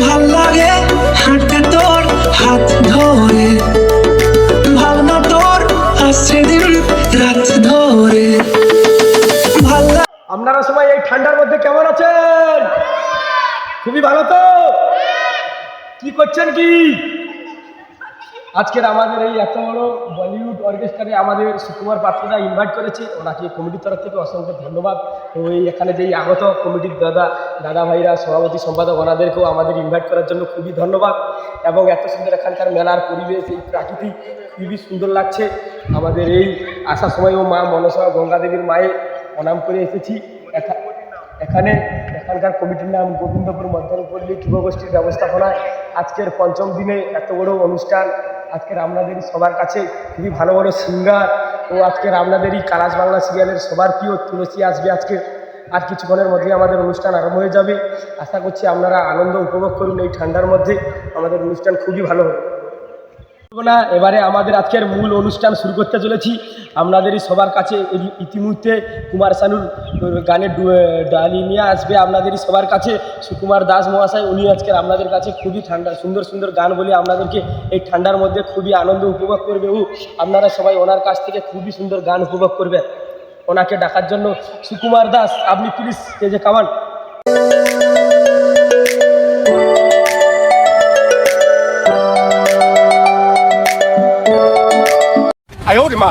ভাল লাগে হাঁটতে তোর হাত ধরে, ভাবনা তোর আসছে দিন রাত ধরে। আপনারা সবাই এই ঠান্ডার মধ্যে কেমন আছেন? খুবই ভালো তো? কি করছেন কি? আজকের আমাদের এই এত বড় বলিউড অর্কেস্ট্রারে আমাদের সুকুমার পাত্রদা ইনভাইট করেছে, ওনাকে কমিটির তরফ থেকে অসংখ্য ধন্যবাদ। তো এই এখানে যেই আগত কমিটির দাদা ভাইরা, সভাপতি সম্পাদক, ওনাদেরকেও আমাদের ইনভাইট করার জন্য খুবই ধন্যবাদ। এবং এত সুন্দর এখানকার মেলার পরিবেশ, এই প্রাকৃতিক খুবই সুন্দর লাগছে। আমাদের এই আসার সময় ও মা মনসা গঙ্গা দেবীর মায়ে প্রণাম করে এসেছি। এখানকার কমিটির নাম গোবিন্দপুর মধ্যমপল্লী যুবগোষ্ঠীর ব্যবস্থাপনায় আজকের পঞ্চম দিনে এত বড় অনুষ্ঠান। আজকের আপনাদের সবার কাছে খুবই ভালো ভালো সিঙ্গার ও আজকের আপনাদেরই কালাস বাংলা সিরিয়ালের সবার প্রিয় তুলসী আসবে। আজকে আর কিছুক্ষণের মধ্যেই আমাদের অনুষ্ঠান আরম্ভ হয়ে যাবে। আশা করছি আপনারা আনন্দ উপভোগ করুন। এই ঠান্ডার মধ্যে আমাদের অনুষ্ঠান খুবই ভালো হবে না। এবারে আমাদের আজকের মূল অনুষ্ঠান শুরু করতে চলেছি। আপনাদেরই সবার কাছে ইতিমধ্যে কুমার শানুর গানের ডালি নিয়ে আসবে আপনাদেরই সবার কাছে সুকুমার দাস মহাশয়। উনি আজকের আপনাদের কাছে খুবই সুন্দর সুন্দর গান বলে আপনাদেরকে এই ঠান্ডার মধ্যে খুবই আনন্দ উপভোগ করবে ও আপনারা সবাই ওনার কাছ থেকে খুবই সুন্দর গান উপভোগ করবেন। ওনাকে ডাকার জন্য সুকুমার দাস, আপনি প্লিজ স্টেজে কামান।哎呦我的妈！